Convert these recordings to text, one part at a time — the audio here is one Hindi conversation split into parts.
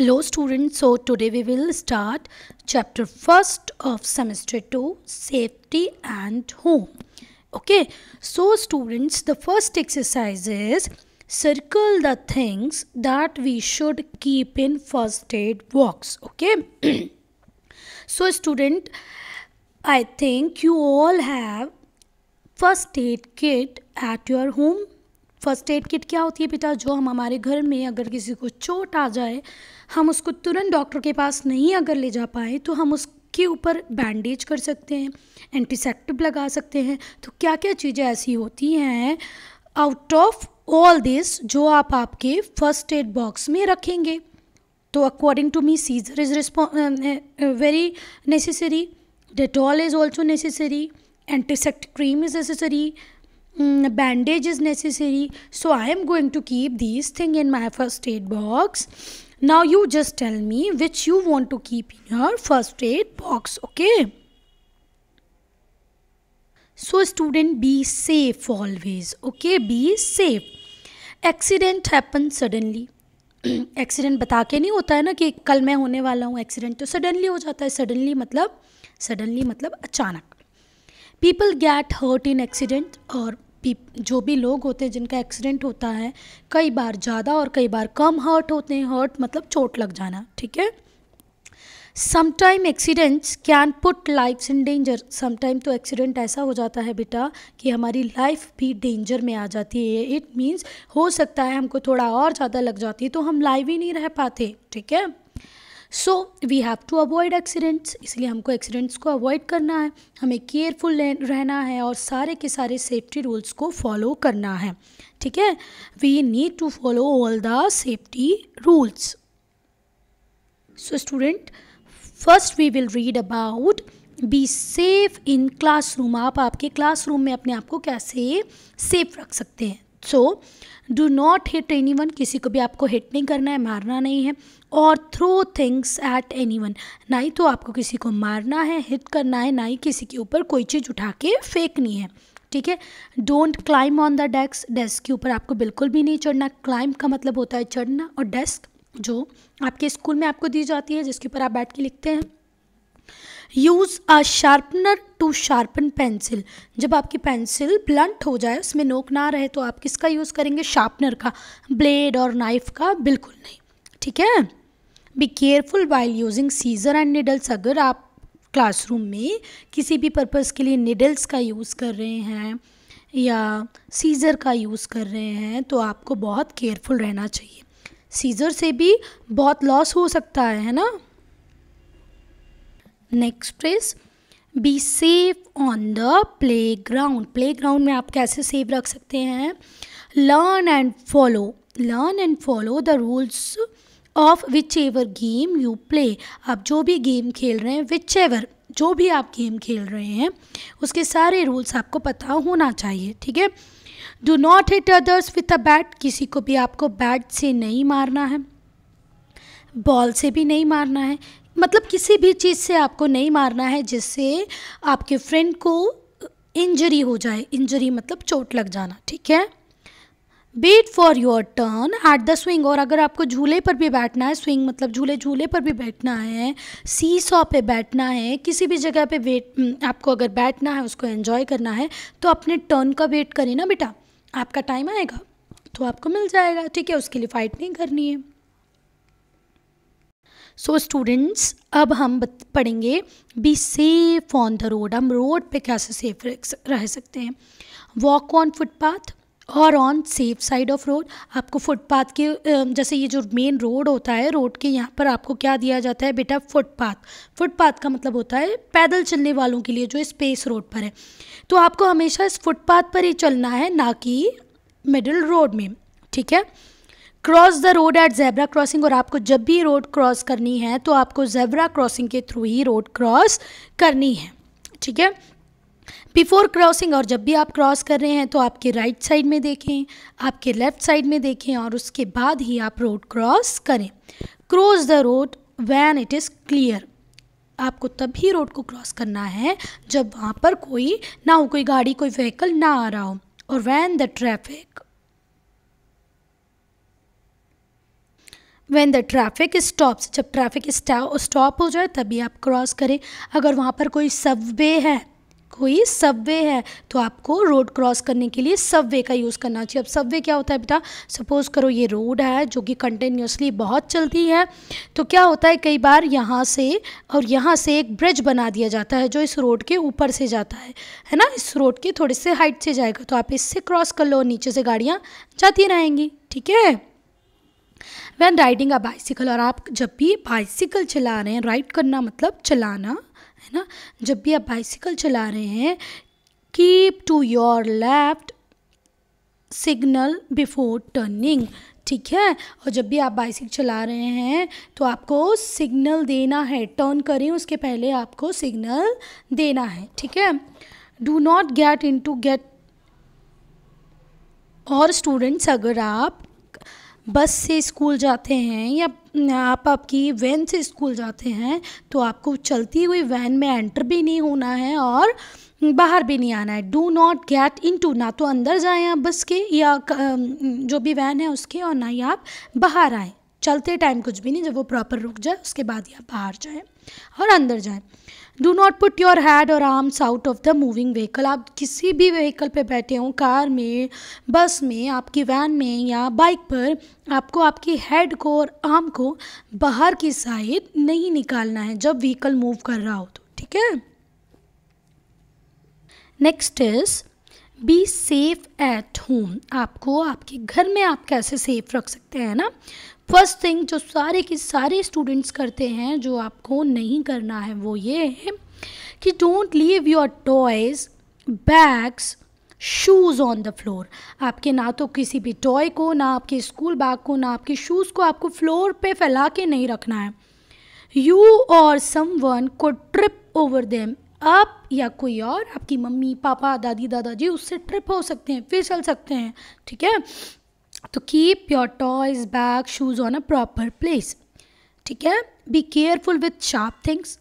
Hello students, so today we will start chapter first of semester 2, safety and home. Okay, so students, the first exercise is circle the things that we should keep in first aid box. Okay. So student, I think you all have first aid kit at your home. First aid kit क्या होती है बेटा? जो हम हमारे घर में अगर किसी को चोट आ जाए, हम उसको तुरंत डॉक्टर के पास नहीं अगर ले जा पाए तो हम उसके ऊपर बैंडेज कर सकते हैं, एंटीसेप्टिक लगा सकते हैं. तो क्या क्या चीज़ें ऐसी होती हैं आउट ऑफ ऑल दिस जो आप आपके फर्स्ट एड बॉक्स में रखेंगे? तो according to me scissor is very necessary, Dettol is also necessary, antiseptic cream is necessary, bandage is necessary. So I am going to keep these things in my first aid box. Now you just tell me which you want to keep in your first aid box. Okay, so student, be safe always. Okay, be safe. Accident happens suddenly. Accident बता के नहीं होता है ना कि कल मैं होने वाला हूँ. एक्सीडेंट तो सडनली हो जाता है. सडनली मतलब अचानक. People get hurt in accident. और जो भी लोग होते हैं जिनका एक्सीडेंट होता है, कई बार ज़्यादा और कई बार कम हर्ट होते हैं. हर्ट मतलब चोट लग जाना. ठीक है. Sometime accidents can put lifes in danger. Sometime तो एक्सीडेंट ऐसा हो जाता है बेटा कि हमारी लाइफ भी डेंजर में आ जाती है. इट मीन्स हो सकता है हमको थोड़ा और ज़्यादा लग जाती है तो हम लाइव ही नहीं रह पाते. ठीक है. So we have to avoid accidents. इसलिए हमको एक्सीडेंट्स को अवॉइड करना है, हमें केयरफुल रहना है और सारे के सारे सेफ्टी रूल्स को फॉलो करना है. ठीक है. We need to follow all the safety rules. So student, first we will read about be safe in classroom. आप आपके क्लासरूम में अपने आप को कैसे सेफ रख सकते हैं. So do not hit anyone. किसी को भी आपको हिट नहीं करना है, मारना नहीं है. और थ्रो थिंग्स एट एनीवन. ना ही तो आपको किसी को मारना है, हिट करना है, ना ही किसी के ऊपर कोई चीज़ उठा के फेंकनी है. ठीक है. Don't climb on the desk. Desk के ऊपर आपको बिल्कुल भी नहीं चढ़ना. क्लाइम का मतलब होता है चढ़ना, और डेस्क जो आपके स्कूल में आपको दी जाती है जिसके ऊपर आप बैठ के लिखते हैं. Use a sharpener to sharpen pencil. जब आपकी पेंसिल ब्लंट हो जाए, उसमें नोक ना रहे, तो आप किसका यूज़ करेंगे? शार्पनर का. ब्लेड और नाइफ का बिल्कुल नहीं. ठीक है. Be careful while using scissor and needles. अगर आप क्लासरूम में किसी भी पर्पज़ के लिए निडल्स का यूज़ कर रहे हैं या सीज़र का यूज़ कर रहे हैं तो आपको बहुत केयरफुल रहना चाहिए. सीज़र से भी बहुत लॉस हो सकता है ना. Next is be safe on the play ground. Play ground में आप कैसे सेफ रख सकते हैं? Learn and follow the rules of which ever game you play. आप जो भी गेम खेल रहे हैं, विच एवर जो भी आप गेम खेल रहे हैं, उसके सारे रूल्स आपको पता होना चाहिए. ठीक है. Do not hit others with a bat. किसी को भी आपको बैट से नहीं मारना है, बॉल से भी नहीं मारना है. मतलब किसी भी चीज़ से आपको नहीं मारना है जिससे आपके फ्रेंड को इंजरी हो जाए. इंजरी मतलब चोट लग जाना. ठीक है. Wait for your turn at the swing. और अगर आपको झूले पर भी बैठना है, स्विंग मतलब झूले पर भी बैठना है, सी सॉ पे बैठना है, किसी भी जगह पे आपको अगर बैठना है, उसको एंजॉय करना है, तो अपने टर्न का वेट करें ना बेटा. आपका टाइम आएगा तो आपको मिल जाएगा. ठीक है. उसके लिए फ़ाइट नहीं करनी है. सो स्टूडेंट्स, अब हम पढ़ेंगे be safe on the road. हम रोड पे कैसे सेफ रह सकते हैं. वॉक ऑन फुटपाथ और on safe side of road. आपको फुटपाथ के जैसे ये जो मेन रोड होता है, रोड के यहाँ पर आपको क्या दिया जाता है बेटा? फुटपाथ. फुटपाथ का मतलब होता है पैदल चलने वालों के लिए जो स्पेस रोड पर है. तो आपको हमेशा इस फुटपाथ पर ही चलना है, ना कि मिडिल रोड में. ठीक है. Cross the road at zebra crossing. और आपको जब भी रोड क्रॉस करनी है तो आपको जेब्रा क्रॉसिंग के थ्रू ही रोड क्रॉस करनी है. ठीक है. Before crossing. और जब भी आप क्रॉस कर रहे हैं तो आपके राइट साइड में देखें, आपके लेफ्ट साइड में देखें, और उसके बाद ही आप रोड क्रॉस करें. Cross the road when it is clear. आपको तभी रोड को क्रॉस करना है जब वहाँ पर कोई ना हो, कोई गाड़ी, कोई व्हीकल ना आ रहा हो. और when the traffic when the traffic stops, जब ट्रैफिक स्टॉप हो जाए तभी आप क्रॉस करें। अगर वहाँ पर कोई सबवे है तो आपको रोड क्रॉस करने के लिए सबवे का यूज़ करना चाहिए। अब सबवे क्या होता है बेटा, सपोज़ करो ये रोड है जो कि कंटिन्यूसली बहुत चलती है, तो क्या होता है कई बार यहाँ से और यहाँ से एक ब्रिज बना दिया जाता है जो इस रोड के ऊपर से जाता है ना, इस रोड के थोड़े से हाइट से जाएगा, तो आप इससे क्रॉस कर लो, नीचे से गाड़ियाँ जाती रहेंगी, ठीक है। वैन राइडिंग अ बाइसिकल, और आप जब भी बाइसिकल चला रहे हैं, राइड करना मतलब चलाना है ना, जब भी आप बाइसिकल चला रहे हैं, keep to your left signal before turning, ठीक है। और जब भी आप बाइसिकल चला रहे हैं तो आपको सिग्नल देना है, टर्न करें उसके पहले आपको सिग्नल देना है, ठीक है। Do not get into gate, और स्टूडेंट्स अगर आप बस से स्कूल जाते हैं या आप आपकी वैन से स्कूल जाते हैं तो आपको चलती हुई वैन में एंटर भी नहीं होना है और बाहर भी नहीं आना है। डू नॉट गेट इनटू, ना तो अंदर जाएं आप बस के या जो भी वैन है उसके, और ना ही आप बाहर आएँ चलते टाइम, कुछ भी नहीं, जब वो प्रॉपर रुक जाए उसके बाद ही आप बाहर जाएँ और अंदर जाएँ। Do not put your head और arms out of the moving vehicle, आप किसी भी व्हीकल पे बैठे हों, कार में, बस में, आपकी वैन में या बाइक पर, आपको आपकी हेड को और आर्म को बाहर की साइड नहीं निकालना है जब व्हीकल मूव कर रहा हो तो, ठीक है। Next is be safe at home, आपको आपके घर में आप कैसे सेफ रख सकते हैं ना। फर्स्ट थिंग जो सारे के सारे स्टूडेंट्स करते हैं, जो आपको नहीं करना है वो ये है कि don't leave your toys, bags, shoes on the floor, आपके ना तो किसी भी टॉय को, ना आपके स्कूल बैग को, ना आपके शूज़ को आपको फ्लोर पे फैला के नहीं रखना है। यू और समवन को ट्रिप ओवर देम, आप या कोई और, आपकी मम्मी पापा दादी दादाजी उससे ट्रिप हो सकते हैं, फिसल सकते हैं, ठीक है। तो keep your toys, bag, shoes on a proper place, ठीक है। Be careful with sharp things,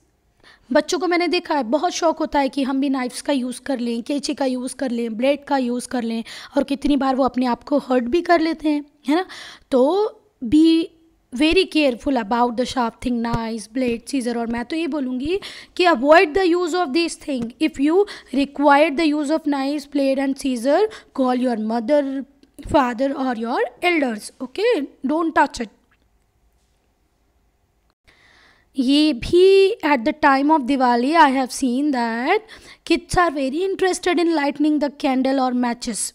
बच्चों को मैंने देखा है बहुत शौक होता है कि हम भी नाइफ्स का यूज़ कर लें, कैंची का यूज़ कर लें, ब्लेड का यूज़ कर लें, और कितनी बार वो अपने आप को हर्ट भी कर लेते हैं, है ना। तो be very careful about the sharp thing, knife, blade, scissor, और मैं तो ये बोलूँगी कि avoid the use of this thing. If you required the use of knife, blade and scissor, call your mother, father और your elders, okay, don't touch it. ये भी at the time of Diwali I have seen that kids are very interested in lightning the candle और मैचेस,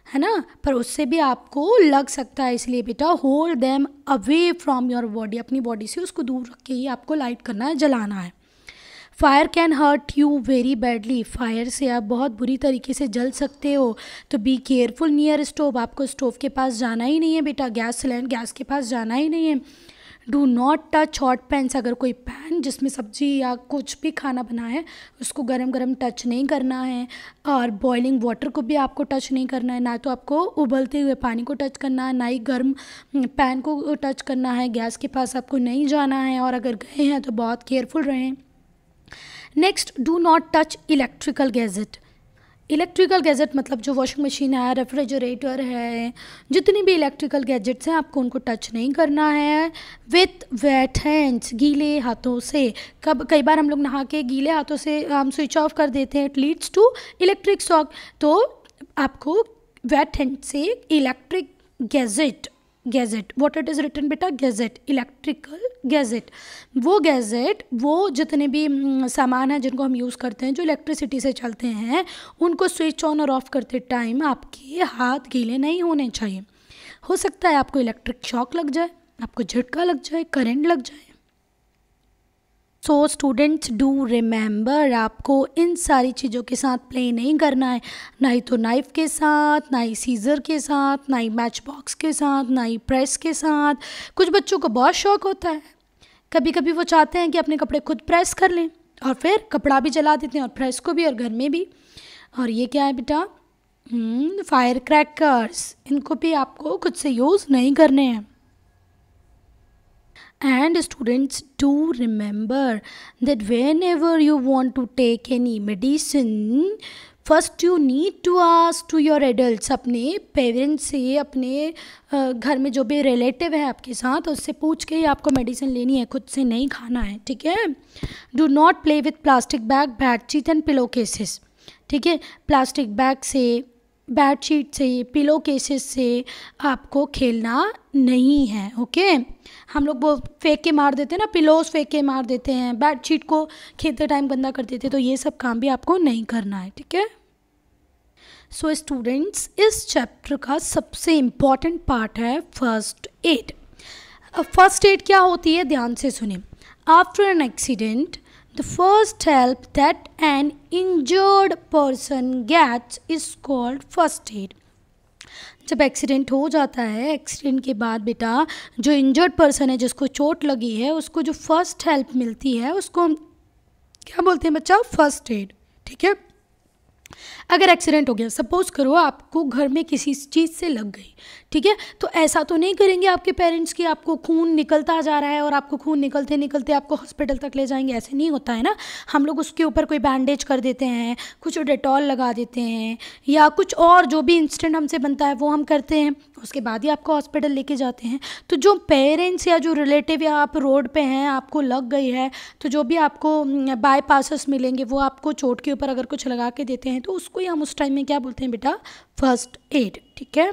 है ना, पर उससे भी आपको लग सकता है, इसलिए बेटा hold them away from your body, अपनी बॉडी से उसको दूर रख के ही आपको लाइट करना है, जलाना है। Fire can hurt you very badly, fire से आप बहुत बुरी तरीके से जल सकते हो, तो बी केयरफुल नियर स्टोव, आपको स्टोव के पास जाना ही नहीं है बेटा, गैस के पास जाना ही नहीं है। Do not touch hot pans, अगर कोई पैन जिसमें सब्जी या कुछ भी खाना बना है उसको गरम गरम टच नहीं करना है, और बॉइलिंग वाटर को भी आपको टच नहीं करना है, ना तो आपको उबलते हुए पानी को टच करना है, ना ही गर्म पैन को टच करना है, गैस के पास आपको नहीं जाना है, और अगर गए हैं तो बहुत केयरफुल रहें। Next, do not touch electrical gadget, electrical gadget मतलब जो वॉशिंग मशीन है, रेफ्रिजरेटर है, जितनी भी इलेक्ट्रिकल गैजेट्स हैं आपको उनको टच नहीं करना है विथ वेट हैंड्स, गीले हाथों से। कई बार हम लोग नहा के गीले हाथों से हम स्विच ऑफ कर देते हैं, it leads to electric shock, तो आपको वेट हैंड से electric gadget, what it is written बेटा, गैजेट, इलेक्ट्रिकल गैजेट, वो गैजेट, वो जितने भी सामान हैं जिनको हम यूज़ करते हैं जो इलेक्ट्रिसिटी से चलते हैं, उनको स्विच ऑन और ऑफ करते टाइम आपके हाथ गीले नहीं होने चाहिए। हो सकता है आपको इलेक्ट्रिक शॉक लग जाए, आपको झटका लग जाए, करंट लग जाए। सो स्टूडेंट्स डू रिमेंबर, आपको इन सारी चीज़ों के साथ प्ले नहीं करना है, ना ही तो नाइफ़ के साथ, ना ही सीज़र के साथ, ना ही मैच बॉक्स के साथ, ना ही प्रेस के साथ। कुछ बच्चों को बहुत शौक होता है, कभी कभी वो चाहते हैं कि अपने कपड़े खुद प्रेस कर लें और फिर कपड़ा भी जला देते हैं, और प्रेस को भी और घर में भी। और ये क्या है बेटा, फायर क्रैकर्स, इनको भी आपको खुद से यूज़ नहीं करने हैं। And students do remember that whenever you want to take any medicine, first you need to ask to your adults, अपने पेरेंट्स से, अपने घर में जो भी रिलेटिव है आपके साथ, उससे पूछ के ही आपको मेडिसिन लेनी है, खुद से नहीं खाना है, ठीक है। Do not play with plastic bag, bedsheet and pillow cases, ठीक है। प्लास्टिक बैग से, बेडशीट से, पिलो केसेस से आपको खेलना नहीं है, ओके। हम लोग वो फेंक के मार देते हैं ना, पिलोस फेंक के मार देते हैं, बेडशीट को खेलते टाइम गंदा कर देते हैं, तो ये सब काम भी आपको नहीं करना है, ठीक है। सो स्टूडेंट्स, इस चैप्टर का सबसे इम्पॉर्टेंट पार्ट है फर्स्ट एड। फर्स्ट एड क्या होती है, ध्यान से सुनिए। After an accident, the first help that an injured person gets is called first aid। जब एक्सीडेंट हो जाता है, एक्सीडेंट के बाद बेटा जो इंजर्ड पर्सन है, जिसको चोट लगी है, उसको जो फर्स्ट हेल्प मिलती है उसको क्या बोलते हैं बच्चा, फर्स्ट एड, ठीक है। अगर एक्सीडेंट हो गया, सपोज करो आपको घर में किसी चीज़ से लग गई, ठीक है, तो ऐसा तो नहीं करेंगे आपके पेरेंट्स कि आपको खून निकलता जा रहा है और आपको खून निकलते निकलते आपको हॉस्पिटल तक ले जाएंगे, ऐसे नहीं होता है ना। हम लोग उसके ऊपर कोई बैंडेज कर देते हैं, कुछ डेटॉल लगा देते हैं, या कुछ और जो भी इंस्टेंट हमसे बनता है वो हम करते हैं, उसके बाद ही आपको हॉस्पिटल लेके जाते हैं। तो जो पेरेंट्स या जो रिलेटिव या आप रोड पे हैं, आपको लग गई है, तो जो भी आपको बाईपासेस मिलेंगे वो आपको चोट के ऊपर अगर कुछ लगा के देते हैं, तो उसको ही हम उस टाइम में क्या बोलते हैं बेटा, फर्स्ट एड, ठीक है।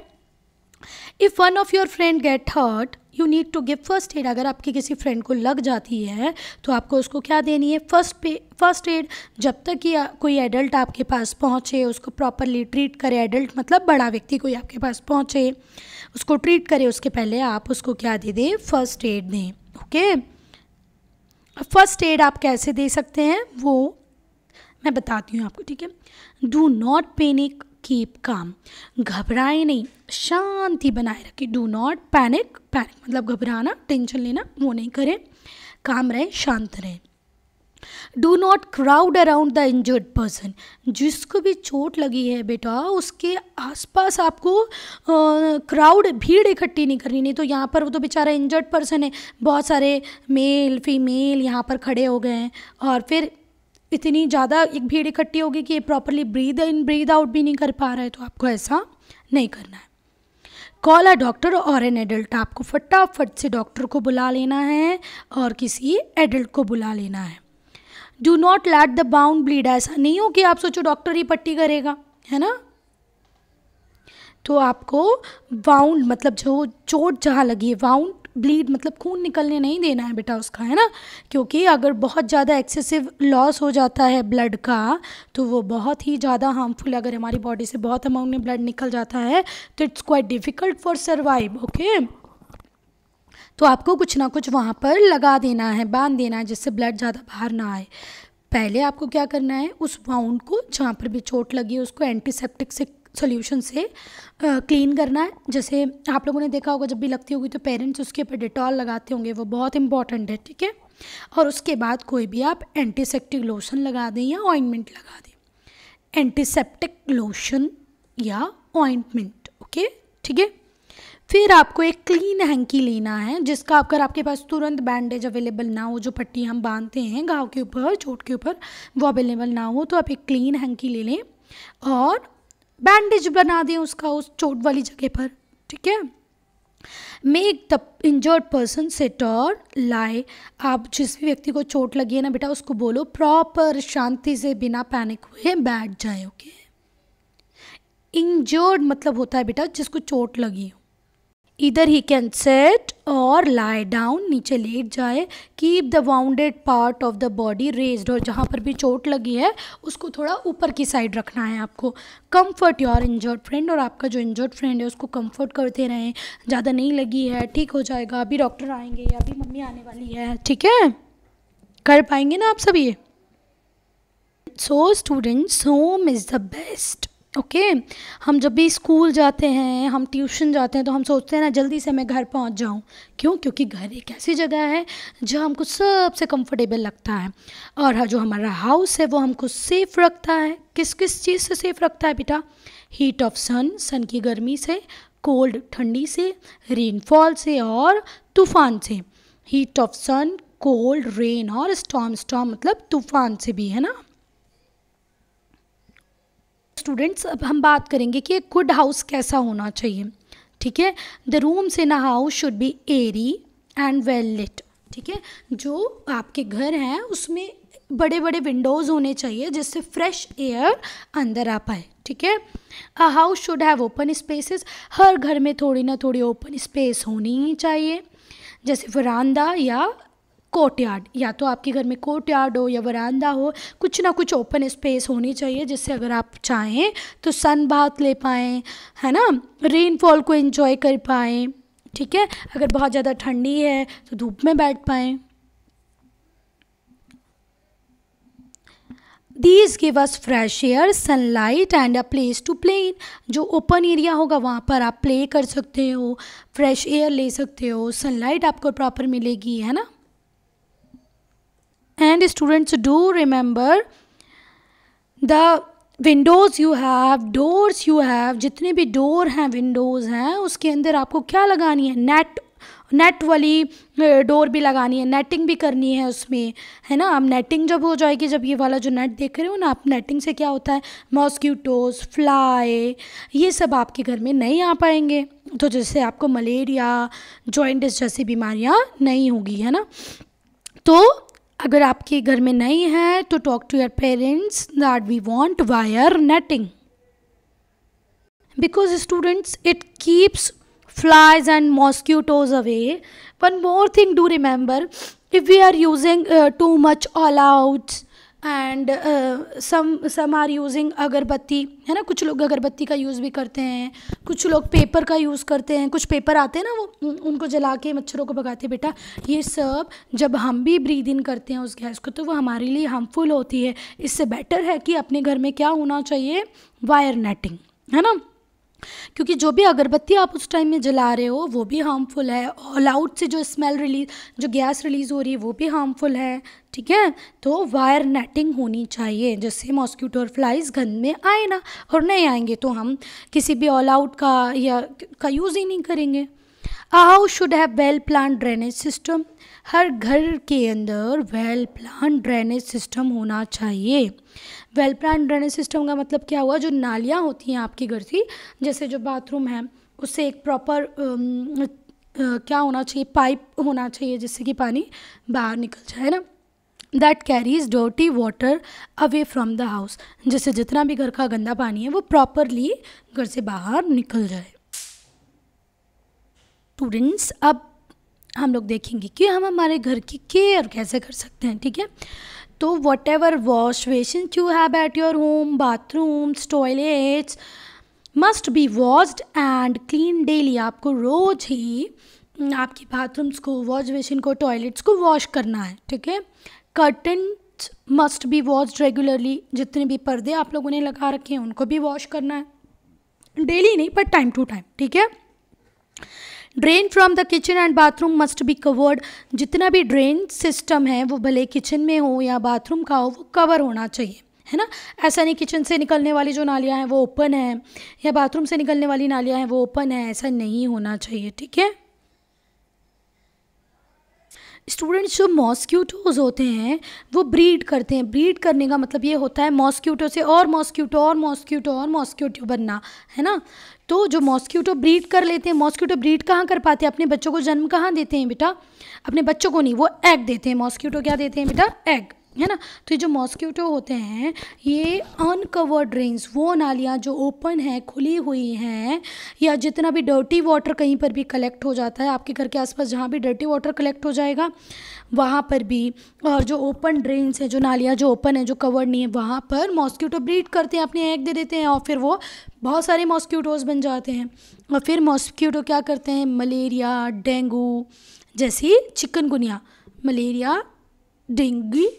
If one of your friend get hurt, you need to give first aid. अगर आपकी किसी फ्रेंड को लग जाती है तो आपको उसको क्या देनी है, फर्स्ट एड। जब तक कि कोई एडल्ट आपके पास पहुँचे, उसको प्रॉपरली ट्रीट करे, एडल्ट मतलब बड़ा व्यक्ति कोई आपके पास पहुँचे, उसको ट्रीट करे, उसके पहले आप उसको क्या दे दें, फर्स्ट एड दें, ओके। फर्स्ट एड आप कैसे दे सकते हैं वो मैं बताती हूँ आपको, ठीक है। Do not panic, keep calm, घबराए नहीं, शांति बनाए रखें। डू नॉट पैनिक, पैनिक मतलब घबराना, टेंशन लेना, वो नहीं करें, काम रहे, शांत रहे। Do not crowd around the injured person, जिसको भी चोट लगी है बेटा उसके आसपास आपको क्राउड, भीड़ इकट्ठी नहीं करनी। नहीं तो यहाँ पर वो तो बेचारा इंजर्ड पर्सन है, बहुत सारे मेल फीमेल यहाँ पर खड़े हो गए हैं, और फिर इतनी ज़्यादा एक भीड़ इकट्ठी होगी कि ये properly breathe in breathe out भी नहीं कर पा रहा है, तो आपको ऐसा नहीं करना है। कॉल अ डॉक्टर और एन एडल्ट, आपको फटाफट से डॉक्टर को बुला लेना है और किसी एडल्ट को बुला लेना है। Do not let the bound bleed, ऐसा नहीं हो कि आप सोचो डॉक्टर ही पट्टी करेगा, है ना। तो आपको बाउंड मतलब जो चोट जहाँ लगी है, बाउंड ब्लीड मतलब खून निकलने नहीं देना है बेटा उसका, है ना। क्योंकि अगर बहुत ज़्यादा एक्सेसिव लॉस हो जाता है ब्लड का, तो वो बहुत ही ज़्यादा हार्मफुल, अगर हमारी बॉडी से बहुत अमाउंट में ब्लड निकल जाता है तो it's quite difficult for survive, okay. तो आपको कुछ ना कुछ वहाँ पर लगा देना है, बांध देना है, जिससे ब्लड ज़्यादा बाहर ना आए। पहले आपको क्या करना है, उस वाउंड को जहाँ पर भी चोट लगी है उसको एंटीसेप्टिक से सॉल्यूशन से क्लीन करना है। जैसे आप लोगों ने देखा होगा जब भी लगती होगी तो पेरेंट्स उसके ऊपर डेटॉल लगाते होंगे, वो बहुत इंपॉर्टेंट है, ठीक है। और उसके बाद कोई भी आप एंटीसेप्टिक लोशन लगा दें या ऑइंटमेंट लगा दें, एंटीसेप्टिक लोशन या ऑइंटमेंट, ओके, ठीक है। फिर आपको एक क्लीन हैंकी लेना है, जिसका अगर आपके पास तुरंत बैंडेज अवेलेबल ना हो, जो पट्टी हम बांधते हैं घाव के ऊपर, चोट के ऊपर, वो अवेलेबल ना हो, तो आप एक क्लीन हैंकी ले लें और बैंडेज बना दें उसका, उस चोट वाली जगह पर, ठीक है। Make the injured person sit और लाई, आप जिस भी व्यक्ति को चोट लगी है ना बेटा उसको बोलो प्रॉपर शांति से बिना पैनिक हुए बैठ जाए, ओके। इंजर्ड मतलब होता है बेटा जिसको चोट लगी हो। इधर ही कैन सेट और लाई डाउन, नीचे लेट जाए। Keep the bounded part of the body raised, और जहाँ पर भी चोट लगी है उसको थोड़ा ऊपर की साइड रखना है आपको। कंफर्ट योर इंजर्ड फ्रेंड, और आपका जो इंजर्ड फ्रेंड है उसको कंफर्ट करते रहें, ज़्यादा नहीं लगी है, ठीक हो जाएगा, अभी डॉक्टर आएंगे या अभी मम्मी आने वाली है, ठीक है। कर पाएंगे ना आप सब ये। So students, home is the best, okay. हम जब भी स्कूल जाते हैं, हम ट्यूशन जाते हैं, तो हम सोचते हैं ना जल्दी से मैं घर पहुंच जाऊं। क्यों? क्योंकि घर एक ऐसी जगह है जहां हमको सबसे कंफर्टेबल लगता है, और जो हमारा हाउस है वो हमको सेफ़ रखता है। किस किस चीज़ से सेफ़ रखता है बेटा? हीट ऑफ सन, सन की गर्मी से, कोल्ड ठंडी से, रेनफॉल से और तूफ़ान से। Heat of sun, cold, rain और स्टॉर्म, स्टॉर्म मतलब तूफ़ान से भी, है ना। स्टूडेंट्स अब हम बात करेंगे कि एक गुड हाउस कैसा होना चाहिए, ठीक है। The rooms in a house should be airy and well lit, ठीक है। जो आपके घर हैं उसमें बड़े बड़े विंडोज़ होने चाहिए जिससे फ्रेश एयर अंदर आ पाए, ठीक है। A house should have open spaces, हर घर में थोड़ी ना थोड़ी ओपन स्पेस होनी ही चाहिए, जैसे वरांदा या कोर्टयार्ड, या तो आपके घर में कोर्टयार्ड हो या वरांदा हो, कुछ ना कुछ ओपन स्पेस होनी चाहिए जिससे अगर आप चाहें तो सन बाथ ले पाएँ, है ना, रेनफॉल को एंजॉय कर पाएँ, ठीक है। अगर बहुत ज़्यादा ठंडी है तो धूप में बैठ पाएँ। These give us fresh air, sunlight and a place to play in. जो ओपन एरिया होगा वहाँ पर आप प्ले कर सकते हो, फ्रेश एयर ले सकते हो, सनलाइट आपको प्रॉपर मिलेगी, है ना। And students do remember the Windows you have, doors you have, जितने भी डोर हैं विंडोज़ हैं उसके अंदर आपको क्या लगानी है, नेट वाली डोर भी लगानी है, नेटिंग भी करनी है उसमें, है ना। अब नेटिंग जब हो जाएगी, जब ये वाला जो नेट देख रहे हो ना आप, नेटिंग से क्या होता है, मॉस्किटोज़, फ्लाई, ये सब आपके घर में नहीं आ पाएंगे, तो जिससे आपको मलेरिया, जॉइंटिस जैसी बीमारियां नहीं होगी, है ना। तो अगर आपके घर में नहीं है तो talk to your parents that we want wire netting, because students it keeps flies and mosquitoes away. One more thing do remember, if we are using too much all outs and some are using अगरबत्ती, है ना, कुछ लोग अगरबत्ती का यूज़ भी करते हैं, कुछ लोग पेपर का यूज़ करते हैं, कुछ पेपर आते हैं ना वो उनको जला के मच्छरों को भगाते हैं। बेटा ये सब जब हम भी ब्रीद इन करते हैं उस गैस को तो वो हमारे लिए हार्मफुल होती है। इससे बेटर है कि अपने घर में क्या होना चाहिए, वायर नेटिंग, है ना, क्योंकि जो भी अगरबत्ती आप उस टाइम में जला रहे हो वो भी हार्मफुल है, ऑल आउट से जो स्मेल रिलीज, जो गैस रिलीज़ हो रही है वो भी हार्मफुल है, ठीक है। तो वायर नेटिंग होनी चाहिए जिससे मॉस्किटो और फ्लाइज घर में आए ना, और नहीं आएंगे तो हम किसी भी ऑल आउट का यूज़ ही नहीं करेंगे। A house should have well plan drainage system, हर घर के अंदर वेल प्लान ड्रेनेज सिस्टम होना चाहिए। वेल प्लान ड्रेनेज सिस्टम का मतलब क्या हुआ, जो नालियाँ होती हैं आपके घर की, जैसे जो बाथरूम है उससे एक प्रॉपर क्या होना चाहिए, पाइप होना चाहिए जिससे कि पानी बाहर निकल जाए ना, that carries dirty water away from the house, जिससे जितना भी घर का गंदा पानी है वो प्रॉपरली घर से बाहर निकल जाए। स्टूडेंट्स अब हम लोग देखेंगे कि हम हमारे घर की केयर कैसे कर सकते हैं, ठीक है। तो what ever wash basin you have at your home, bathrooms, toilets must be washed and clean daily, आपको रोज़ ही आपके बाथरूम्स को, वॉश बेसिन को, टॉयलेट्स को वॉश करना है, ठीक है। Curtains must be washed regularly, जितने भी पर्दे आप लोगों ने लगा रखे हैं उनको भी वॉश करना है, डेली नहीं पर टाइम टू टाइम, ठीक है। Drain from the kitchen and bathroom must be covered, जितना भी ड्रेन सिस्टम है वो भले किचन में हो या बाथरूम का हो वो कवर होना चाहिए, है ना। ऐसा नहीं किचन से निकलने वाली जो नालियाँ हैं वो ओपन है या बाथरूम से निकलने वाली नालियाँ हैं वो ओपन है, ऐसा नहीं होना चाहिए, ठीक है। स्टूडेंट्स जो मॉस्किटोज़ होते हैं वो ब्रीड करते हैं, ब्रीड करने का मतलब ये होता है मॉस्किटो से और मॉस्किटो और मॉस्किटो और मॉस्किटो बनना, है ना। तो जो मॉस्किटो ब्रीड कर लेते हैं, मॉस्किटो ब्रीड कहाँ कर पाते हैं, अपने बच्चों को जन्म कहाँ देते हैं बेटा, अपने बच्चों को नहीं, वो एग देते हैं। मॉस्किटो क्या देते हैं बेटा, एग, है ना। तो ये जो मॉस्किटो होते हैं ये अनकवर्ड ड्रेन्स, वो नालियाँ जो ओपन हैं, खुली हुई हैं, या जितना भी डर्टी वाटर कहीं पर भी कलेक्ट हो जाता है आपके घर के आसपास, जहाँ भी डर्टी वाटर कलेक्ट हो जाएगा वहाँ पर भी, और जो ओपन ड्रेन्स हैं, जो नालियाँ जो ओपन है, जो कवर्ड नहीं है, वहाँ पर मॉस्किटो ब्रीड करते हैं, अपने एग दे देते हैं और फिर वो बहुत सारे मॉस्किटोज़ बन जाते हैं। और फिर मॉस्किटो क्या करते हैं, मलेरिया, डेंगू जैसी, चिकनगुनिया, मलेरिया, डेंगू,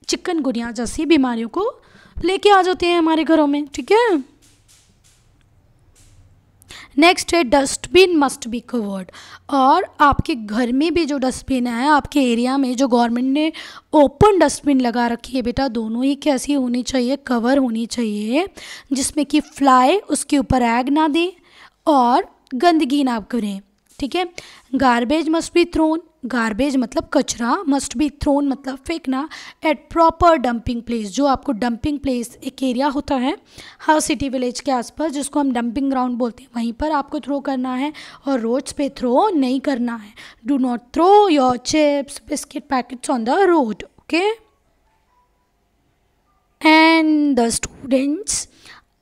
चिकनगुनिया जैसी बीमारियों को लेके आ जाते हैं हमारे घरों में, ठीक है। नेक्स्ट है डस्टबिन मस्ट बी कवर्ड, और आपके घर में भी जो डस्टबिन है, आपके एरिया में जो गवर्नमेंट ने ओपन डस्टबिन लगा रखी है बेटा, दोनों ही कैसी होनी चाहिए, कवर होनी चाहिए, जिसमें कि फ्लाई उसके ऊपर एग ना दें और गंदगी ना करें, ठीक है। Garbage must be thrown garbage मतलब कचरा, मस्ट बी थ्रोन मतलब फेंकना, एट प्रॉपर डंपिंग प्लेस, जो आपको डंपिंग प्लेस एक एरिया होता है हर सिटी विलेज के आसपास जिसको हम डंपिंग ग्राउंड बोलते हैं, वहीं पर आपको थ्रो करना है और रोड्स पे थ्रो नहीं करना है. Do not throw your chips biscuit packets on the road. Okay. And the students,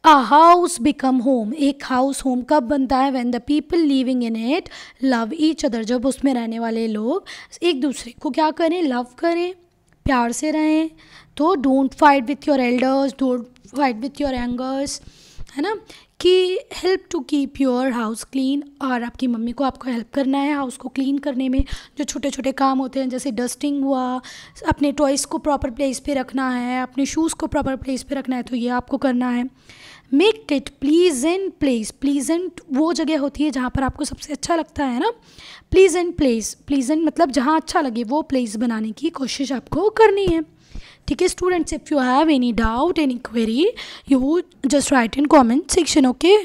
a house become home. एक हाउस होम कब बनता है? When the people living in it love each other. जब उसमें रहने वाले लोग एक दूसरे को क्या करें? लव करें, प्यार से रहें. तो don't fight with your elders, don't fight with your youngers, है ना. कि help to keep your house clean. और आपकी मम्मी को आपको हेल्प करना है हाउस को क्लीन करने में. जो छोटे छोटे काम होते हैं जैसे डस्टिंग हुआ, अपने टॉयज़ को प्रॉपर प्लेस पे रखना है, अपने शूज़ को प्रॉपर प्लेस पे रखना है, तो ये आपको करना है. Make it pleasant place. Pleasant वो जगह होती है जहाँ पर आपको सबसे अच्छा लगता है ना. प्लीजेंट प्लेस, प्लीजेंट मतलब जहाँ अच्छा लगे वो प्लेस बनाने की कोशिश आपको करनी है. ठीक है students, if you have any doubt any query you just right in comment section. Okay.